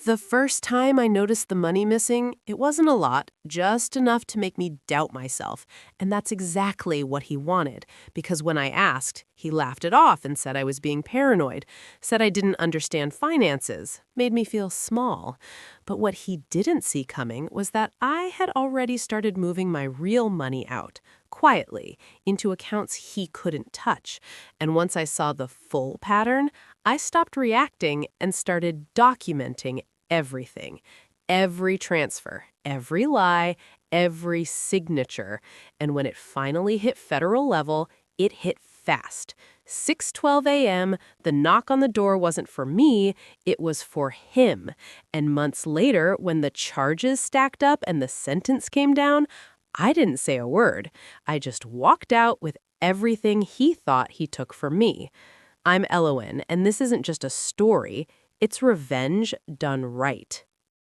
The first time I noticed the money missing, it wasn't a lot, just enough to make me doubt myself. And that's exactly what he wanted, because when I asked, he laughed it off and said I was being paranoid, said I didn't understand finances, made me feel small. But what he didn't see coming was that I had already started moving my real money out, quietly, into accounts he couldn't touch. And once I saw the full pattern, I stopped reacting and started documenting everything, every transfer, every lie, every signature. And when it finally hit federal level, it hit fast. 6:12 a.m., the knock on the door wasn't for me, it was for him. And months later, when the charges stacked up and the sentence came down, I didn't say a word. I just walked out with everything he thought he took from me. I'm Elowen, and this isn't just a story, it's revenge done right.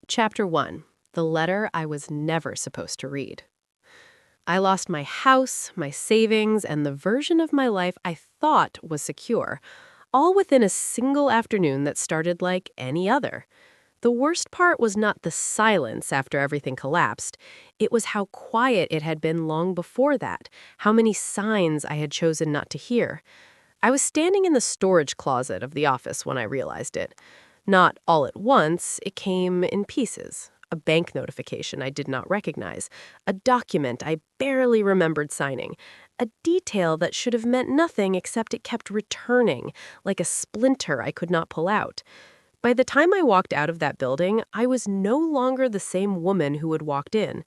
Chapter 1. The letter I was never supposed to read. I lost my house, my savings, and the version of my life I thought was secure, all within a single afternoon that started like any other. The worst part was not the silence after everything collapsed. It was how quiet it had been long before that, how many signs I had chosen not to hear. I was standing in the storage closet of the office when I realized it. Not all at once, it came in pieces. A bank notification I did not recognize, a document I barely remembered signing, a detail that should have meant nothing except it kept returning, like a splinter I could not pull out. By the time I walked out of that building, I was no longer the same woman who had walked in.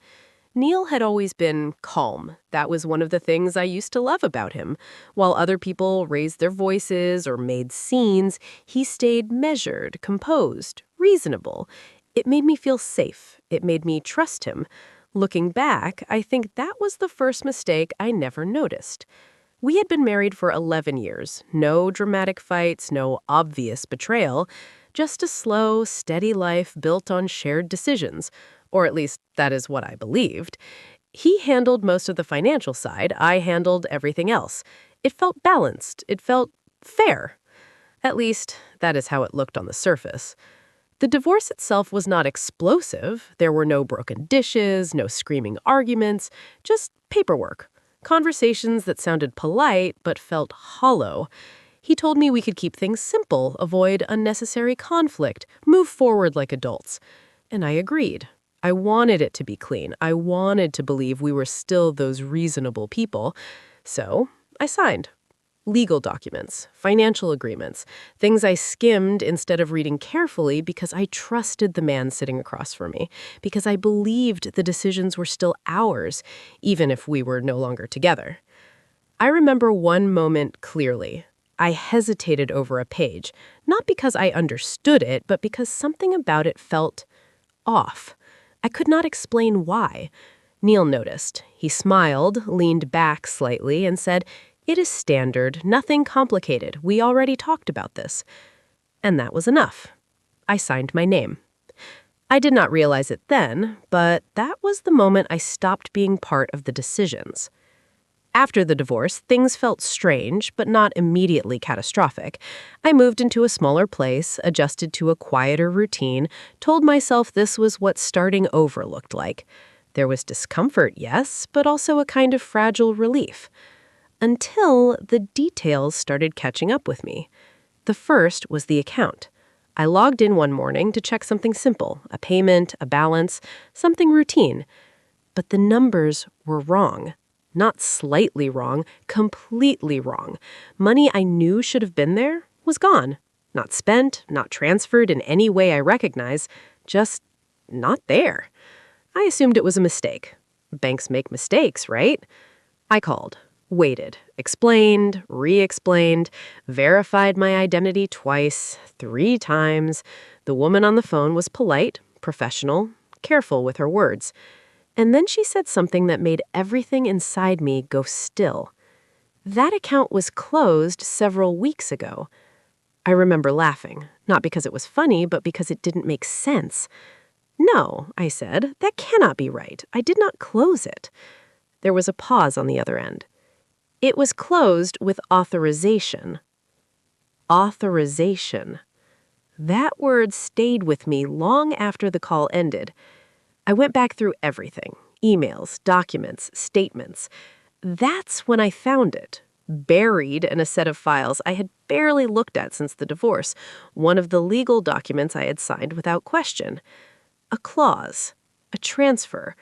Neil had always been calm. That was one of the things I used to love about him. While other people raised their voices or made scenes, he stayed measured, composed, reasonable. It made me feel safe. It made me trust him. Looking back, I think that was the first mistake I never noticed. We had been married for 11 years. No dramatic fights, no obvious betrayal. Just a slow, steady life built on shared decisions. Or at least that is what I believed. He handled most of the financial side. I handled everything else. It felt balanced. It felt fair. At least, that is how it looked on the surface. The divorce itself was not explosive. There were no broken dishes, no screaming arguments, just paperwork. Conversations that sounded polite but felt hollow. He told me we could keep things simple, avoid unnecessary conflict, move forward like adults. And I agreed. I wanted it to be clean. I wanted to believe we were still those reasonable people. So I signed. Legal documents, financial agreements, things I skimmed instead of reading carefully because I trusted the man sitting across from me, because I believed the decisions were still ours, even if we were no longer together. I remember one moment clearly. I hesitated over a page, not because I understood it, but because something about it felt off. I could not explain why. Neil noticed. He smiled, leaned back slightly, and said, "It is standard, nothing complicated. We already talked about this." And that was enough. I signed my name. I did not realize it then, but that was the moment I stopped being part of the decisions. After the divorce, things felt strange, but not immediately catastrophic. I moved into a smaller place, adjusted to a quieter routine, told myself this was what starting over looked like. There was discomfort, yes, but also a kind of fragile relief. Until the details started catching up with me. The first was the account. I logged in one morning to check something simple, a payment, a balance, something routine. But the numbers were wrong. Not slightly wrong, completely wrong. Money I knew should have been there was gone. Not spent, not transferred in any way I recognize, just not there. I assumed it was a mistake. Banks make mistakes, right? I called, waited, explained, re-explained, verified my identity twice, 3 times. The woman on the phone was polite, professional, careful with her words. And then she said something that made everything inside me go still. That account was closed several weeks ago. I remember laughing, not because it was funny, but because it didn't make sense. "No," I said, "that cannot be right. I did not close it." There was a pause on the other end. "It was closed with authorization." Authorization. That word stayed with me long after the call ended. I went back through everything: emails, documents, statements. That's when I found it, buried in a set of files I had barely looked at since the divorce, one of the legal documents I had signed without question. A clause, a transfer,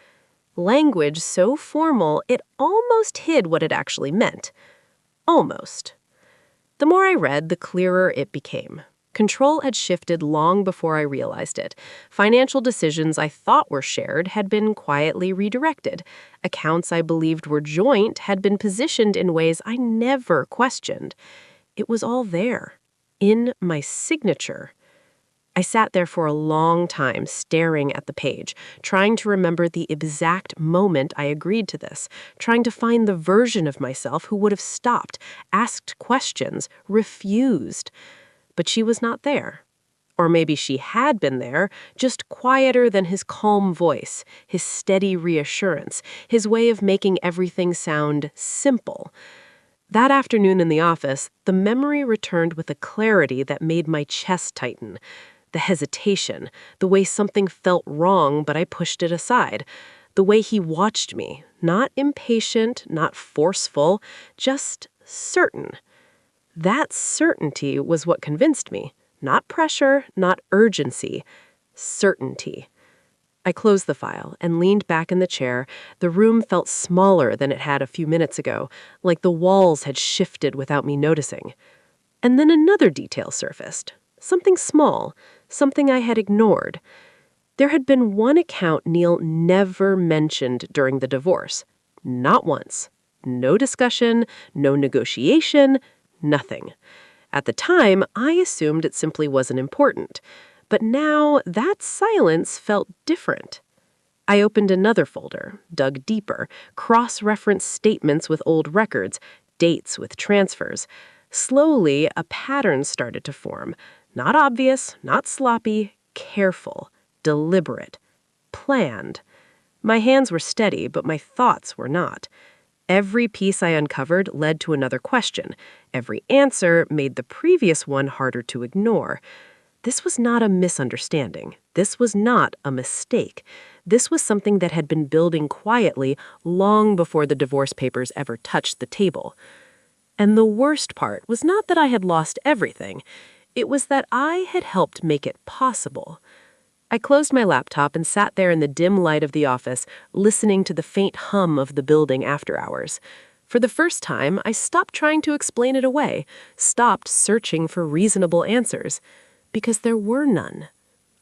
language so formal it almost hid what it actually meant. Almost. The more I read, the clearer it became. Control had shifted long before I realized it. Financial decisions I thought were shared had been quietly redirected. Accounts I believed were joint had been positioned in ways I never questioned. It was all there, in my signature. I sat there for a long time, staring at the page, trying to remember the exact moment I agreed to this, trying to find the version of myself who would have stopped, asked questions, refused. But she was not there. Or maybe she had been there, just quieter than his calm voice, his steady reassurance, his way of making everything sound simple. That afternoon in the office, the memory returned with a clarity that made my chest tighten. The hesitation, the way something felt wrong but I pushed it aside, the way he watched me, not impatient, not forceful, just certain. That certainty was what convinced me. Not pressure, not urgency. Certainty. I closed the file and leaned back in the chair. The room felt smaller than it had a few minutes ago, like the walls had shifted without me noticing. And then another detail surfaced. Something small, something I had ignored. There had been one account Neil never mentioned during the divorce. Not once. No discussion, no negotiation, nothing. At the time, I assumed it simply wasn't important. But now, that silence felt different. I opened another folder, dug deeper, cross-referenced statements with old records, dates with transfers. Slowly, a pattern started to form. Not obvious, not sloppy, careful, deliberate, planned. My hands were steady, but my thoughts were not. Every piece I uncovered led to another question. Every answer made the previous one harder to ignore. This was not a misunderstanding. This was not a mistake. This was something that had been building quietly long before the divorce papers ever touched the table. And the worst part was not that I had lost everything. It was that I had helped make it possible. I closed my laptop and sat there in the dim light of the office, listening to the faint hum of the building after hours. For the first time, I stopped trying to explain it away, stopped searching for reasonable answers. Because there were none.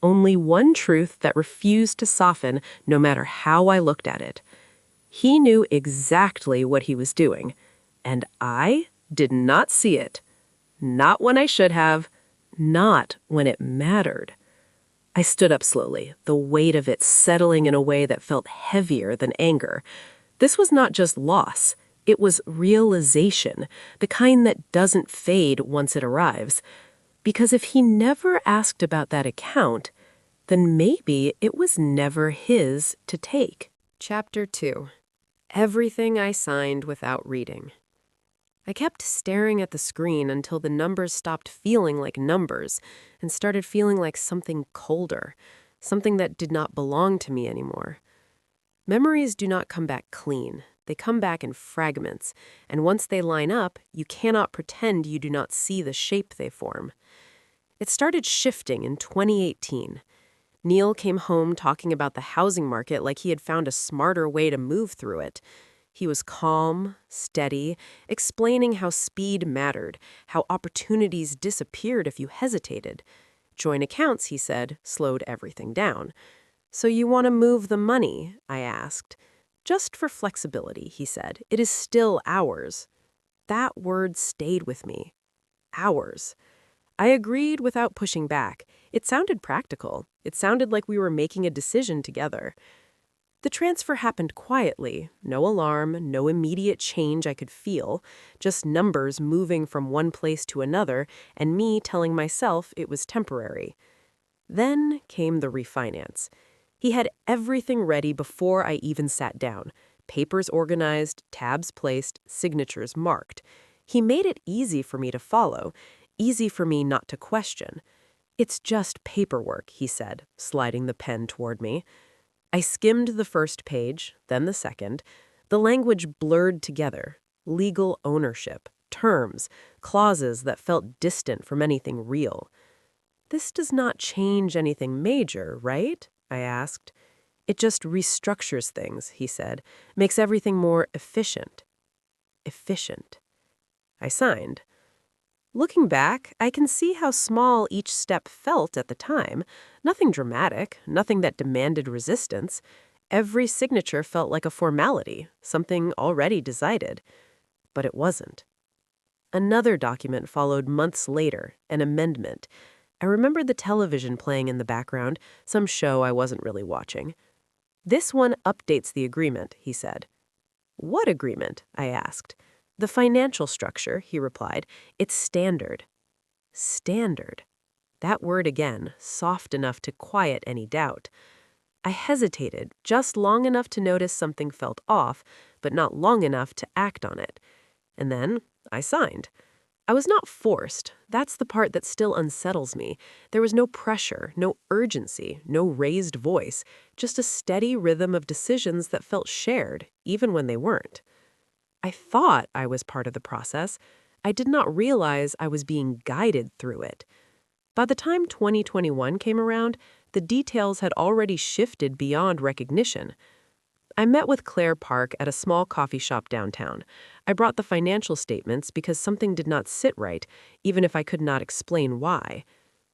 Only one truth that refused to soften no matter how I looked at it. He knew exactly what he was doing, and I did not see it. Not when I should have, not when it mattered. I stood up slowly, the weight of it settling in a way that felt heavier than anger. This was not just loss. It was realization, the kind that doesn't fade once it arrives. Because if he never asked about that account, then maybe it was never his to take. Chapter 2. Everything I signed without reading. I kept staring at the screen until the numbers stopped feeling like numbers and started feeling like something colder, something that did not belong to me anymore. Memories do not come back clean. They come back in fragments, and once they line up, you cannot pretend you do not see the shape they form. It started shifting in 2018. Neil came home talking about the housing market like he had found a smarter way to move through it. He was calm, steady, explaining how speed mattered, how opportunities disappeared if you hesitated. Joint accounts, he said, slowed everything down. So you want to move the money? I asked. Just for flexibility, he said. It is still ours. That word stayed with me. Ours. I agreed without pushing back. It sounded practical. It sounded like we were making a decision together. The transfer happened quietly, no alarm, no immediate change I could feel, just numbers moving from one place to another and me telling myself it was temporary. Then came the refinance. He had everything ready before I even sat down. Papers organized, tabs placed, signatures marked. He made it easy for me to follow, easy for me not to question. It's just paperwork, he said, sliding the pen toward me. I skimmed the first page, then the second. The language blurred together. Legal ownership, terms, clauses that felt distant from anything real. This does not change anything major, right? I asked. It just restructures things, he said, makes everything more efficient. Efficient. I signed. Looking back, I can see how small each step felt at the time. Nothing dramatic, nothing that demanded resistance. Every signature felt like a formality, something already decided. But it wasn't. Another document followed months later, an amendment. I remembered the television playing in the background, some show I wasn't really watching. This one updates the agreement, he said. What agreement? I asked. The financial structure, he replied. It's standard. Standard. That word again, soft enough to quiet any doubt. I hesitated, just long enough to notice something felt off, but not long enough to act on it. And then I signed. I was not forced. That's the part that still unsettles me. There was no pressure, no urgency, no raised voice, just a steady rhythm of decisions that felt shared, even when they weren't. I thought I was part of the process. I did not realize I was being guided through it. By the time 2021 came around, the details had already shifted beyond recognition. I met with Claire Park at a small coffee shop downtown. I brought the financial statements because something did not sit right, even if I could not explain why.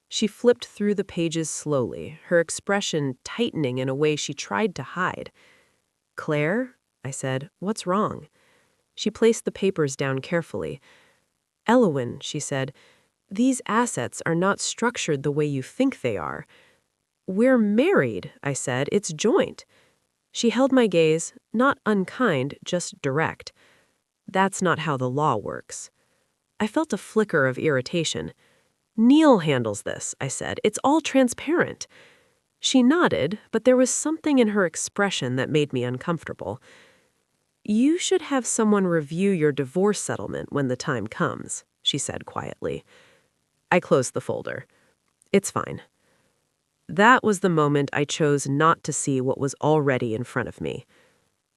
She flipped through the pages slowly, her expression tightening in a way she tried to hide. "Claire," I said, "what's wrong?" She placed the papers down carefully. "Elowen," she said, "these assets are not structured the way you think they are." "We're married," I said. "It's joint." She held my gaze, not unkind, just direct. "That's not how the law works." I felt a flicker of irritation. "Neil handles this," I said. "It's all transparent." She nodded, but there was something in her expression that made me uncomfortable. "You should have someone review your divorce settlement when the time comes," she said quietly. I closed the folder. "It's fine." That was the moment I chose not to see what was already in front of me.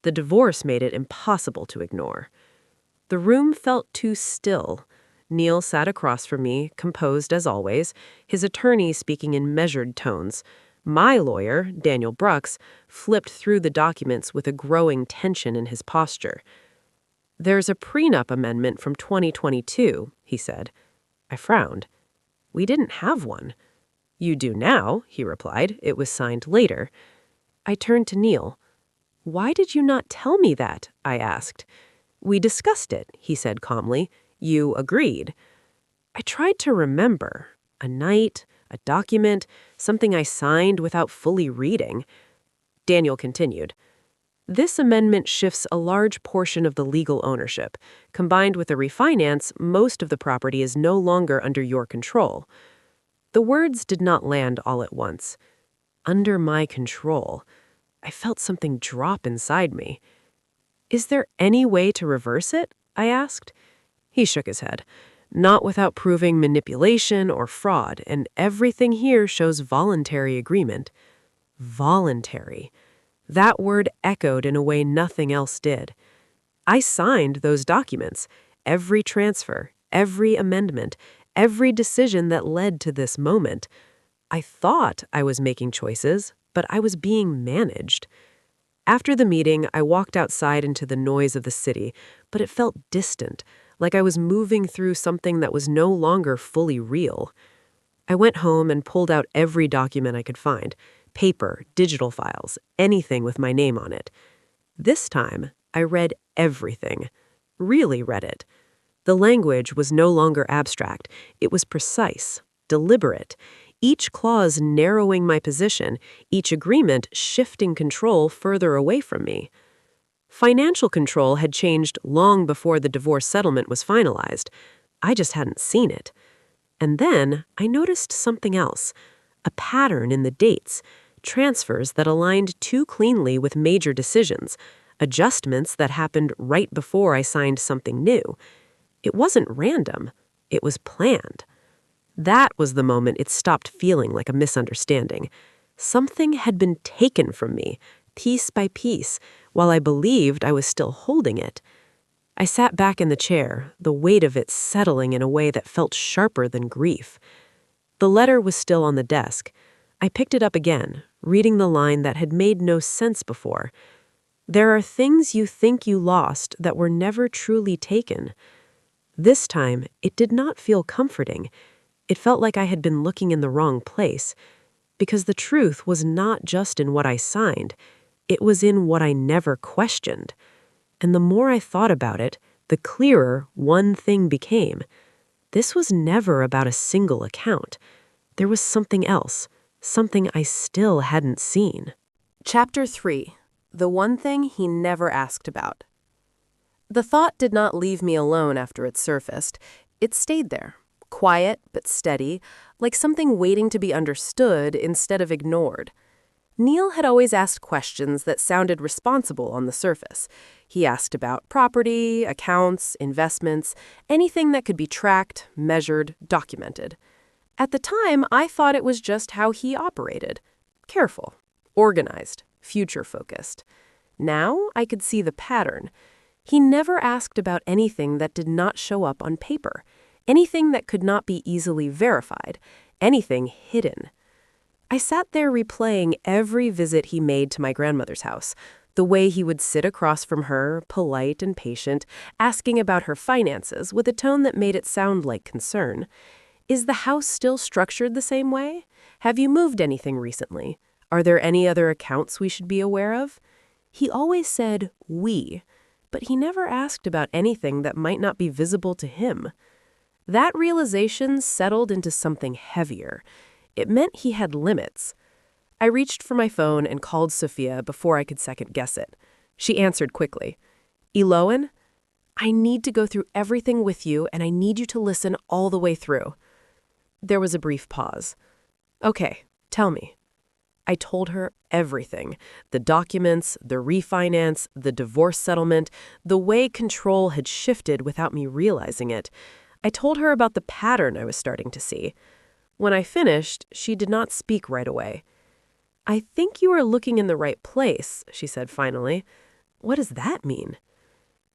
The divorce made it impossible to ignore. The room felt too still. Neil sat across from me, composed as always, his attorney speaking in measured tones. My lawyer, Daniel Brooks, flipped through the documents with a growing tension in his posture. "There's a prenup amendment from 2022, he said. I frowned. "We didn't have one." "You do now," he replied. "It was signed later." I turned to Neil. "Why did you not tell me that?" I asked. "We discussed it," he said calmly. "You agreed." I tried to remember. A night, a document, something I signed without fully reading. Daniel continued. "This amendment shifts a large portion of the legal ownership. Combined with a refinance, most of the property is no longer under your control." The words did not land all at once. Under my control. I felt something drop inside me. "Is there any way to reverse it?" I asked. He shook his head. "Not without proving manipulation or fraud, and everything here shows voluntary agreement." Voluntary. That word echoed in a way nothing else did. I signed those documents, every transfer, every amendment, every decision that led to this moment. I thought I was making choices, but I was being managed. After the meeting, I walked outside into the noise of the city, but it felt distant, like I was moving through something that was no longer fully real. I went home and pulled out every document I could find, paper, digital files, anything with my name on it. This time, I read everything, really read it. The language was no longer abstract. It was precise, deliberate, each clause narrowing my position, each agreement shifting control further away from me. Financial control had changed long before the divorce settlement was finalized. I just hadn't seen it. And then I noticed something else, a pattern in the dates, transfers that aligned too cleanly with major decisions, adjustments that happened right before I signed something new. It wasn't random. It was planned. That was the moment it stopped feeling like a misunderstanding. Something had been taken from me, piece by piece, while I believed I was still holding it. I sat back in the chair, the weight of it settling in a way that felt sharper than grief. The letter was still on the desk. I picked it up again, reading the line that had made no sense before. There are things you think you lost that were never truly taken. This time, it did not feel comforting. It felt like I had been looking in the wrong place, because the truth was not just in what I signed, it was in what I never questioned. And the more I thought about it, the clearer one thing became. This was never about a single account. There was something else, something I still hadn't seen. Chapter 3. The One Thing He Never Asked About. The thought did not leave me alone after it surfaced. It stayed there, quiet but steady, like something waiting to be understood instead of ignored. Neil had always asked questions that sounded responsible on the surface. He asked about property, accounts, investments, anything that could be tracked, measured, documented. At the time, I thought it was just how he operated. Careful, organized, future-focused. Now I could see the pattern. He never asked about anything that did not show up on paper, anything that could not be easily verified, anything hidden. I sat there replaying every visit he made to my grandmother's house, the way he would sit across from her, polite and patient, asking about her finances with a tone that made it sound like concern. Is the house still structured the same way? Have you moved anything recently? Are there any other accounts we should be aware of? He always said we, but he never asked about anything that might not be visible to him. That realization settled into something heavier. It meant he had limits. I reached for my phone and called Sophia before I could second-guess it. She answered quickly. "Eloan, I need to go through everything with you, and I need you to listen all the way through." There was a brief pause. "Okay, tell me." I told her everything. The documents, the refinance, the divorce settlement, the way control had shifted without me realizing it. I told her about the pattern I was starting to see. When I finished, she did not speak right away. "I think you are looking in the right place," she said finally. "What does that mean?"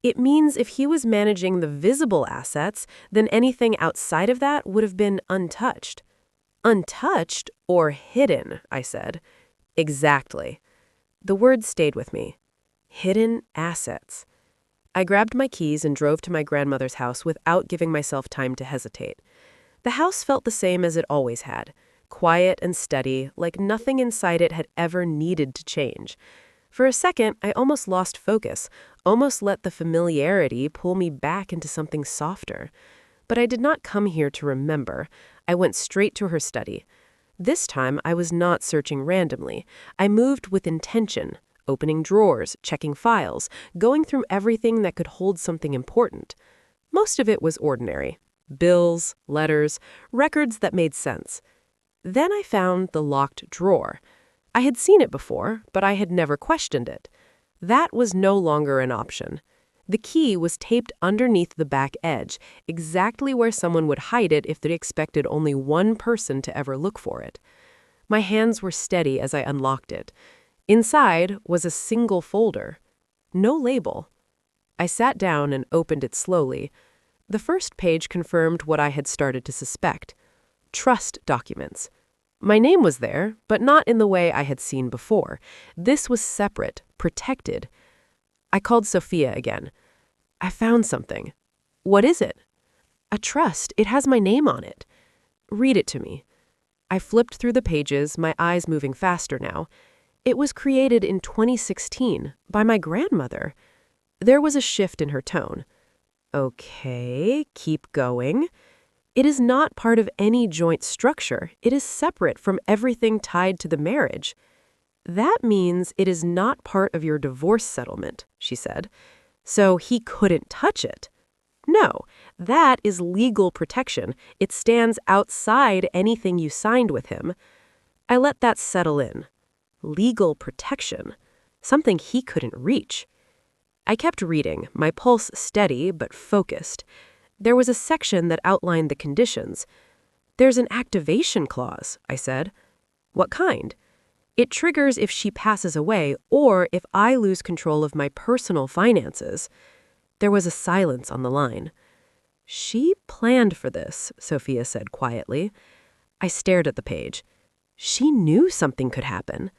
"It means if he was managing the visible assets, then anything outside of that would have been untouched." "Untouched or hidden," I said. "Exactly." The word stayed with me. Hidden assets. I grabbed my keys and drove to my grandmother's house without giving myself time to hesitate. The house felt the same as it always had, quiet and steady, like nothing inside it had ever needed to change. For a second, I almost lost focus, almost let the familiarity pull me back into something softer. But I did not come here to remember. I went straight to her study. This time, I was not searching randomly. I moved with intention, opening drawers, checking files, going through everything that could hold something important. Most of it was ordinary. Bills, letters, records that made sense. Then I found the locked drawer. I had seen it before, but I had never questioned it. That was no longer an option. The key was taped underneath the back edge, exactly where someone would hide it if they expected only one person to ever look for it. My hands were steady as I unlocked it. Inside was a single folder. No label. I sat down and opened it slowly. The first page confirmed what I had started to suspect. Trust documents. My name was there, but not in the way I had seen before. This was separate, protected. I called Sophia again. "I found something." "What is it?" "A trust. It has my name on it." "Read it to me." I flipped through the pages, my eyes moving faster now. It was created in 2016 by my grandmother. There was a shift in her tone. "Okay, keep going. It is not part of any joint structure. It is separate from everything tied to the marriage." "That means it is not part of your divorce settlement," she said. "So he couldn't touch it." "No, that is legal protection. It stands outside anything you signed with him." I let that settle in. Legal protection. Something he couldn't reach. I kept reading, my pulse steady but focused. There was a section that outlined the conditions. There's an activation clause, I said. What kind? It triggers if she passes away or if I lose control of my personal finances. There was a silence on the line. She planned for this, Sophia said quietly. I stared at the page. She knew something could happen.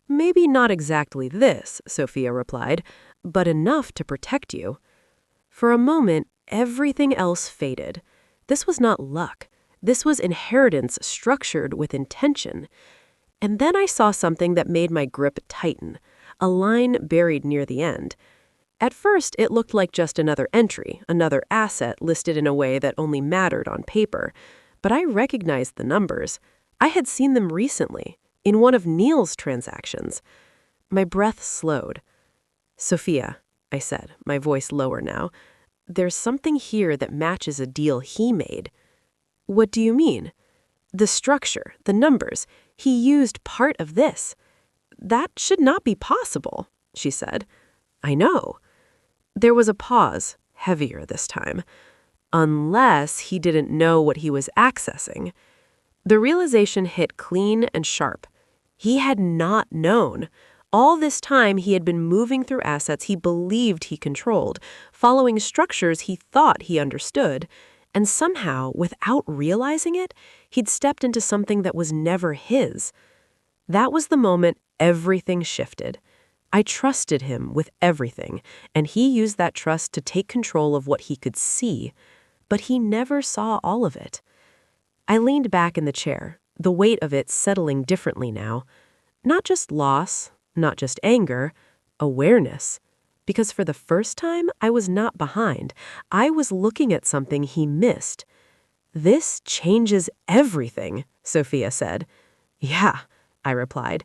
Maybe not exactly this, Sophia replied, but enough to protect you. For a moment, everything else faded. This was not luck. This was inheritance structured with intention. And then I saw something that made my grip tighten, a line buried near the end. At first, it looked like just another entry, another asset listed in a way that only mattered on paper. But I recognized the numbers. I had seen them recently, in one of Neil's transactions. My breath slowed. Sophia, I said, my voice lower now, there's something here that matches a deal he made. What do you mean? The structure, the numbers. He used part of this. That should not be possible, she said. I know. There was a pause, heavier this time. Unless he didn't know what he was accessing. The realization hit clean and sharp. He had not known. All this time he had been moving through assets he believed he controlled, following structures he thought he understood, and somehow, without realizing it, he'd stepped into something that was never his. That was the moment everything shifted. I trusted him with everything, and he used that trust to take control of what he could see, but he never saw all of it. I leaned back in the chair, the weight of it settling differently now. Not just loss, not just anger, awareness. Because for the first time, I was not behind. I was looking at something he missed. This changes everything, Sophia said. Yeah, I replied.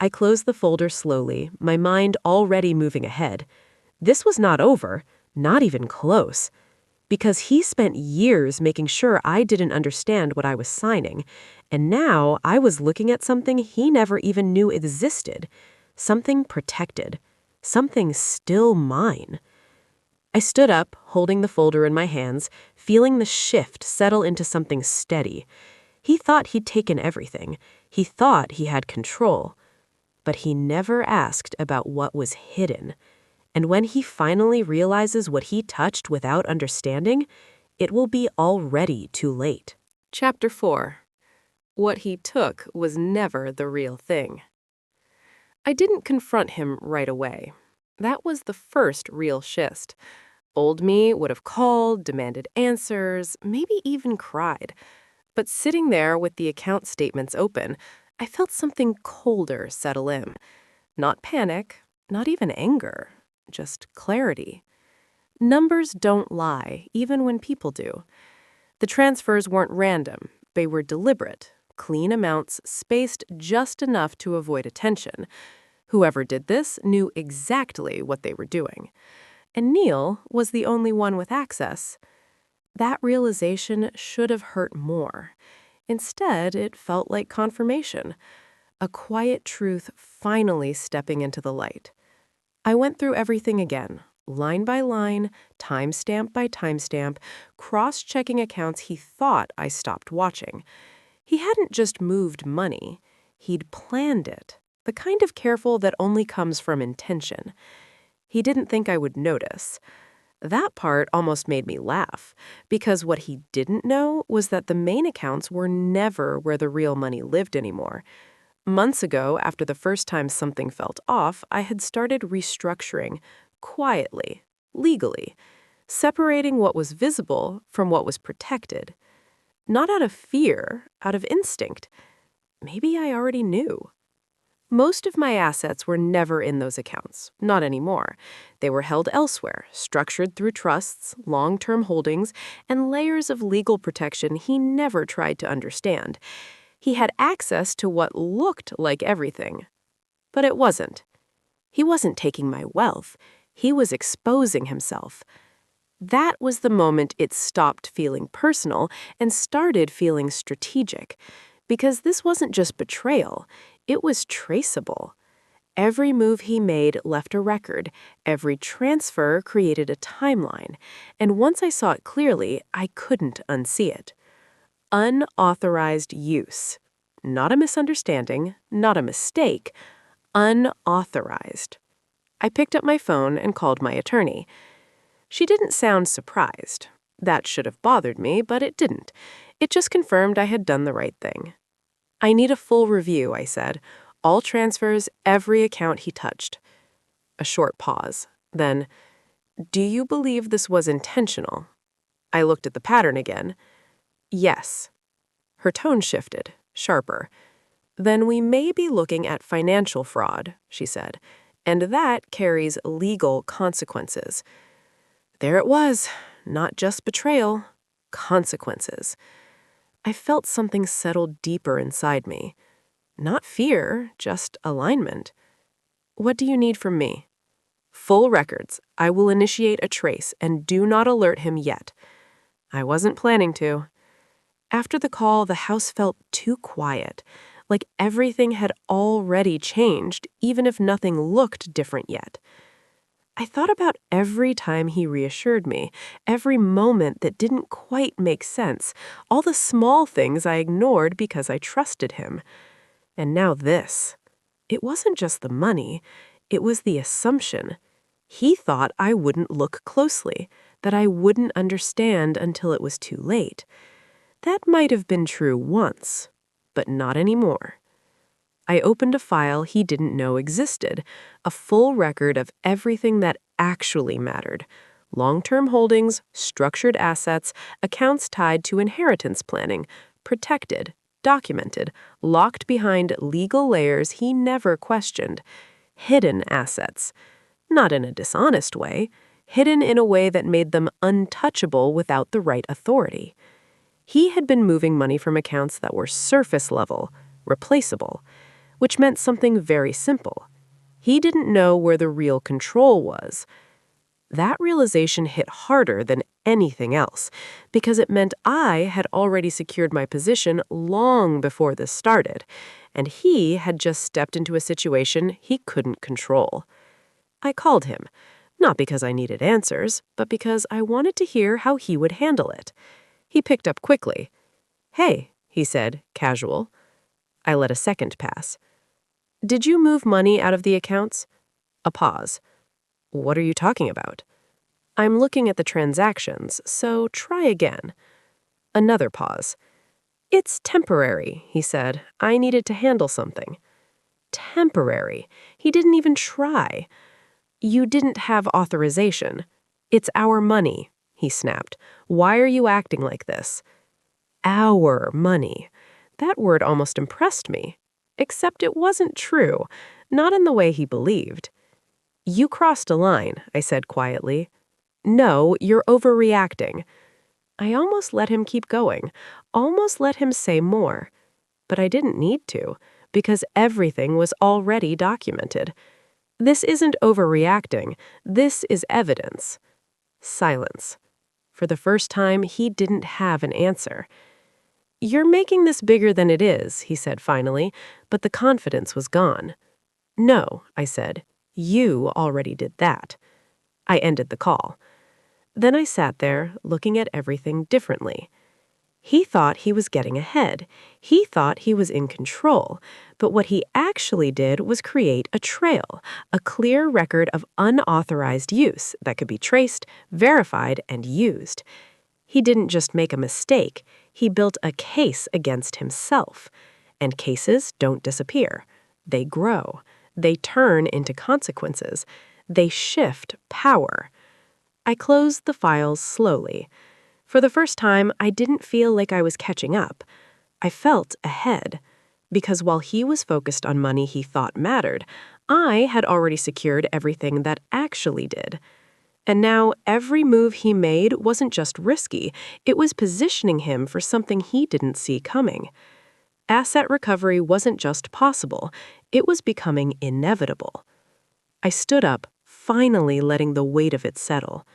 I closed the folder slowly, my mind already moving ahead. This was not over, not even close. Because he spent years making sure I didn't understand what I was signing, and now I was looking at something he never even knew existed, something protected, something still mine. I stood up, holding the folder in my hands, feeling the shift settle into something steady. He thought he'd taken everything. He thought he had control. But he never asked about what was hidden. And when he finally realizes what he touched without understanding, it will be already too late. Chapter 4. What he took was never the real thing. I didn't confront him right away. That was the first real schist. Old me would have called, demanded answers, maybe even cried. But sitting there with the account statements open, I felt something colder settle in. Not panic, not even anger. Just clarity. Numbers don't lie, even when people do. The transfers weren't random. They were deliberate, clean amounts spaced just enough to avoid attention. Whoever did this knew exactly what they were doing. And Neil was the only one with access. That realization should have hurt more. Instead, it felt like confirmation. A quiet truth finally stepping into the light. I went through everything again, line by line, timestamp by timestamp, cross-checking accounts he thought I stopped watching. He hadn't just moved money. He'd planned it, the kind of careful that only comes from intention. He didn't think I would notice. That part almost made me laugh, because what he didn't know was that the main accounts were never where the real money lived anymore. Months ago, after the first time something felt off, I had started restructuring, quietly, legally, separating what was visible from what was protected. Not out of fear, out of instinct. Maybe I already knew. Most of my assets were never in those accounts, not anymore. They were held elsewhere, structured through trusts, long-term holdings, and layers of legal protection he never tried to understand. He had access to what looked like everything. But it wasn't. He wasn't taking my wealth. He was exposing himself. That was the moment it stopped feeling personal and started feeling strategic. Because this wasn't just betrayal. It was traceable. Every move he made left a record. Every transfer created a timeline. And once I saw it clearly, I couldn't unsee it. Unauthorized use. Not a misunderstanding, not a mistake. Unauthorized. I picked up my phone and called my attorney. She didn't sound surprised. That should have bothered me, but it didn't. It just confirmed I had done the right thing. I need a full review, I said. All transfers, every account he touched. A short pause. Then, do you believe this was intentional? I looked at the pattern again. Yes. Her tone shifted, sharper. Then we may be looking at financial fraud, she said, and that carries legal consequences. There it was, not just betrayal, consequences. I felt something settle deeper inside me. Not fear, just alignment. What do you need from me? Full records. I will initiate a trace, and do not alert him yet. I wasn't planning to. After the call, the house felt too quiet, like everything had already changed, even if nothing looked different yet. I thought about every time he reassured me, every moment that didn't quite make sense, all the small things I ignored because I trusted him. And now this. It wasn't just the money, it was the assumption. He thought I wouldn't look closely, that I wouldn't understand until it was too late. That might have been true once, but not anymore. I opened a file he didn't know existed, a full record of everything that actually mattered. Long-term holdings, structured assets, accounts tied to inheritance planning, protected, documented, locked behind legal layers he never questioned. Hidden assets. Not in a dishonest way, hidden in a way that made them untouchable without the right authority. He had been moving money from accounts that were surface level, replaceable, which meant something very simple. He didn't know where the real control was. That realization hit harder than anything else, because it meant I had already secured my position long before this started, and he had just stepped into a situation he couldn't control. I called him, not because I needed answers, but because I wanted to hear how he would handle it. He picked up quickly. "Hey," he said, casual. I let a second pass. "Did you move money out of the accounts?" A pause. "What are you talking about?" "I'm looking at the transactions, so try again." Another pause. "It's temporary," he said. "I needed to handle something." Temporary. He didn't even try. "You didn't have authorization. It's our money," he snapped. "Why are you acting like this?" Our money. That word almost impressed me. Except it wasn't true, not in the way he believed. "You crossed a line," I said quietly. "No, you're overreacting." I almost let him keep going, almost let him say more. But I didn't need to, because everything was already documented. This isn't overreacting. This is evidence. Silence. For the first time, he didn't have an answer. "You're making this bigger than it is," he said finally, but the confidence was gone. "No," I said. "You already did that." I ended the call. Then I sat there, looking at everything differently. He thought he was getting ahead. He thought he was in control. But what he actually did was create a trail, a clear record of unauthorized use that could be traced, verified, and used. He didn't just make a mistake. He built a case against himself. And cases don't disappear. They grow. They turn into consequences. They shift power. I closed the files slowly. For the first time, I didn't feel like I was catching up. I felt ahead. Because while he was focused on money he thought mattered, I had already secured everything that actually did. And now every move he made wasn't just risky, it was positioning him for something he didn't see coming. Asset recovery wasn't just possible, it was becoming inevitable. I stood up, finally letting the weight of it settle.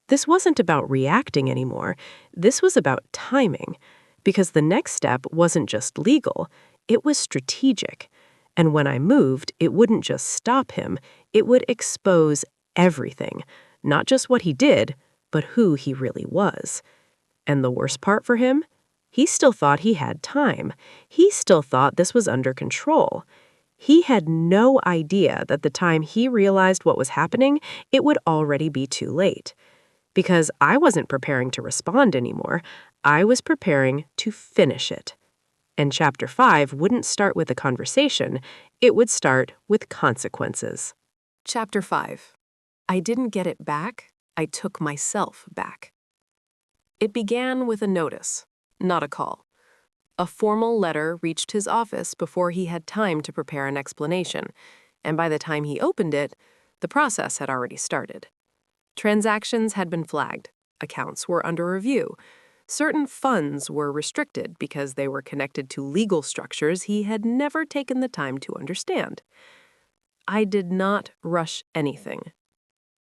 This wasn't about reacting anymore, this was about timing, because the next step wasn't just legal, it was strategic. And when I moved, it wouldn't just stop him, it would expose everything. Not just what he did, but who he really was. And the worst part for him? He still thought he had time. He still thought this was under control. He had no idea that the time he realized what was happening, it would already be too late. Because I wasn't preparing to respond anymore, I was preparing to finish it. And Chapter 5 wouldn't start with a conversation, it would start with consequences. Chapter 5. I didn't get it back, I took myself back. It began with a notice, not a call. A formal letter reached his office before he had time to prepare an explanation, and by the time he opened it, the process had already started. Transactions had been flagged, accounts were under review, certain funds were restricted because they were connected to legal structures he had never taken the time to understand. I did not rush anything.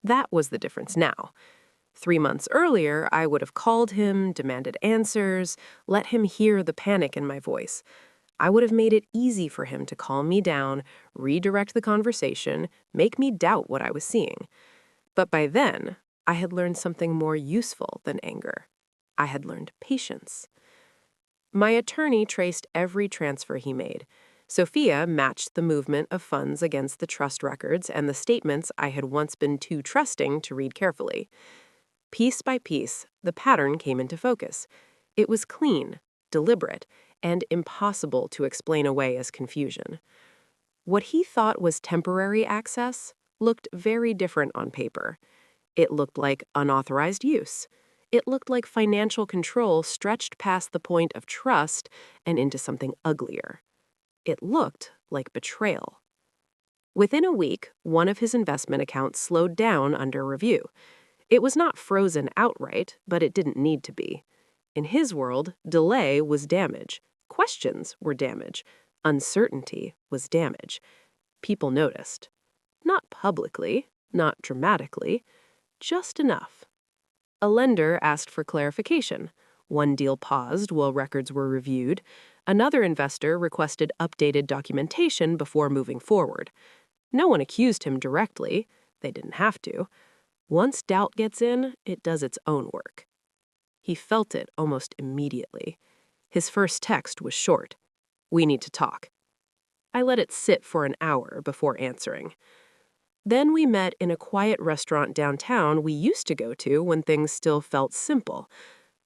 That was the difference now. 3 months earlier, I would have called him, demanded answers, let him hear the panic in my voice. I would have made it easy for him to calm me down, redirect the conversation, make me doubt what I was seeing. But by then, I had learned something more useful than anger. I had learned patience. My attorney traced every transfer he made. Sophia matched the movement of funds against the trust records and the statements I had once been too trusting to read carefully. Piece by piece, the pattern came into focus. It was clean, deliberate, and impossible to explain away as confusion. What he thought was temporary access looked very different on paper. It looked like unauthorized use. It looked like financial control stretched past the point of trust and into something uglier. It looked like betrayal. Within a week, one of his investment accounts slowed down under review. It was not frozen outright, but it didn't need to be. In his world, delay was damage. Questions were damage. Uncertainty was damage. People noticed. Not publicly, not dramatically, just enough. A lender asked for clarification. One deal paused while records were reviewed. Another investor requested updated documentation before moving forward. No one accused him directly. They didn't have to. Once doubt gets in, it does its own work. He felt it almost immediately. His first text was short. "We need to talk." I let it sit for an hour before answering. Then we met in a quiet restaurant downtown we used to go to when things still felt simple.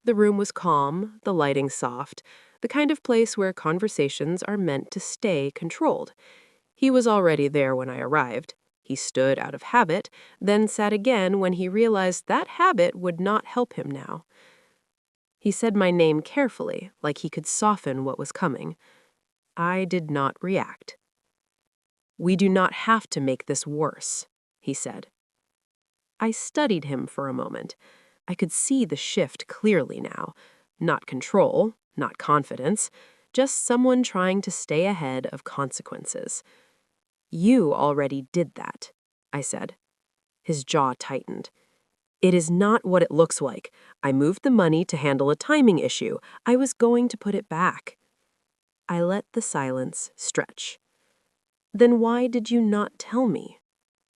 The room was calm, the lighting soft, the kind of place where conversations are meant to stay controlled. He was already there when I arrived. He stood out of habit, then sat again when he realized that habit would not help him now. He said my name carefully, like he could soften what was coming. I did not react. "We do not have to make this worse," he said. I studied him for a moment. I could see the shift clearly now. Not control, not confidence, just someone trying to stay ahead of consequences. "You already did that," I said. His jaw tightened. "It is not what it looks like. I moved the money to handle a timing issue. I was going to put it back." I let the silence stretch. "Then why did you not tell me?"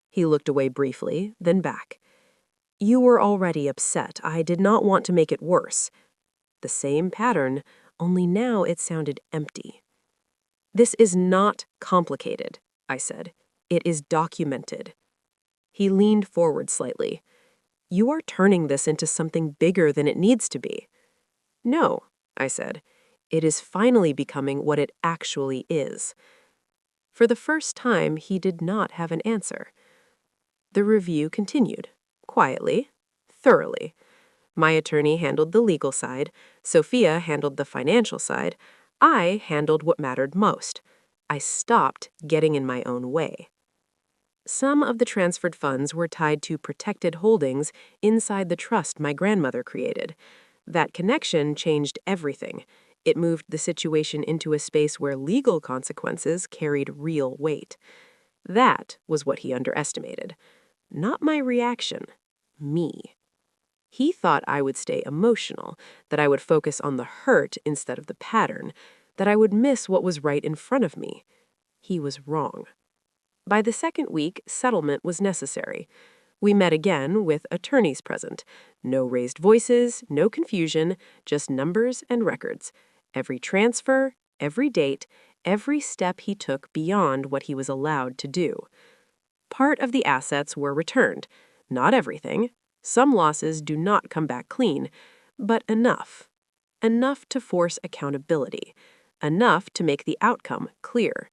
He looked away briefly, then back. "You were already upset. I did not want to make it worse." The same pattern, only now it sounded empty. "This is not complicated," I said. "It is documented." He leaned forward slightly. "You are turning this into something bigger than it needs to be." "No," I said. "It is finally becoming what it actually is." For the first time, he did not have an answer. The review continued, quietly, thoroughly. My attorney handled the legal side, Sophia handled the financial side, I handled what mattered most. I stopped getting in my own way. Some of the transferred funds were tied to protected holdings inside the trust my grandmother created. That connection changed everything. It moved the situation into a space where legal consequences carried real weight. That was what he underestimated. Not my reaction, me. He thought I would stay emotional, that I would focus on the hurt instead of the pattern, that I would miss what was right in front of me. He was wrong. By the second week, settlement was necessary. We met again with attorneys present. No raised voices, no confusion, just numbers and records. Every transfer, every date, every step he took beyond what he was allowed to do. Part of the assets were returned. Not everything. Some losses do not come back clean, but enough. Enough to force accountability. Enough to make the outcome clear.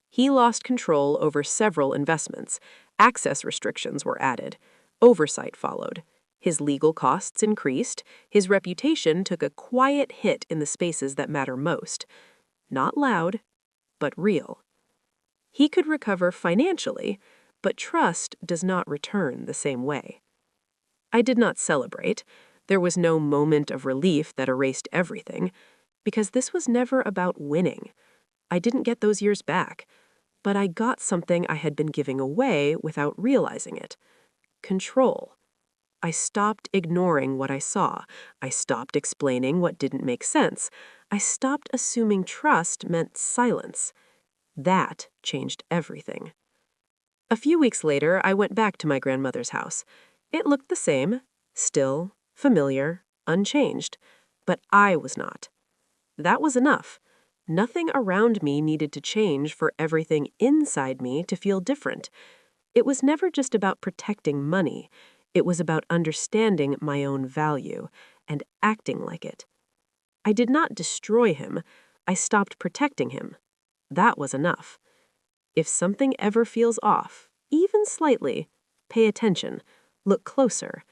He lost control over several investments. Access restrictions were added. Oversight followed. His legal costs increased. His reputation took a quiet hit in the spaces that matter most. Not loud, but real. He could recover financially, but trust does not return the same way. I did not celebrate. There was no moment of relief that erased everything, because this was never about winning. I didn't get those years back, but I got something I had been giving away without realizing it. Control. I stopped ignoring what I saw. I stopped explaining what didn't make sense. I stopped assuming trust meant silence. That changed everything. A few weeks later, I went back to my grandmother's house. It looked the same, still, familiar, unchanged, but I was not. That was enough. Nothing around me needed to change for everything inside me to feel different. It was never just about protecting money. It was about understanding my own value and acting like it. I did not destroy him. I stopped protecting him. That was enough. If something ever feels off, even slightly, pay attention, look closer,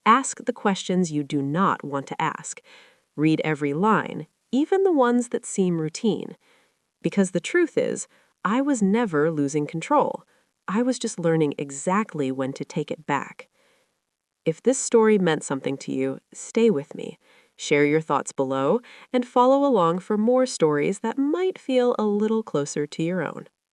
ask the questions you do not want to ask, read every line, even the ones that seem routine. Because the truth is, I was never losing control. I was just learning exactly when to take it back. If this story meant something to you, stay with me. Share your thoughts below and follow along for more stories that might feel a little closer to your own.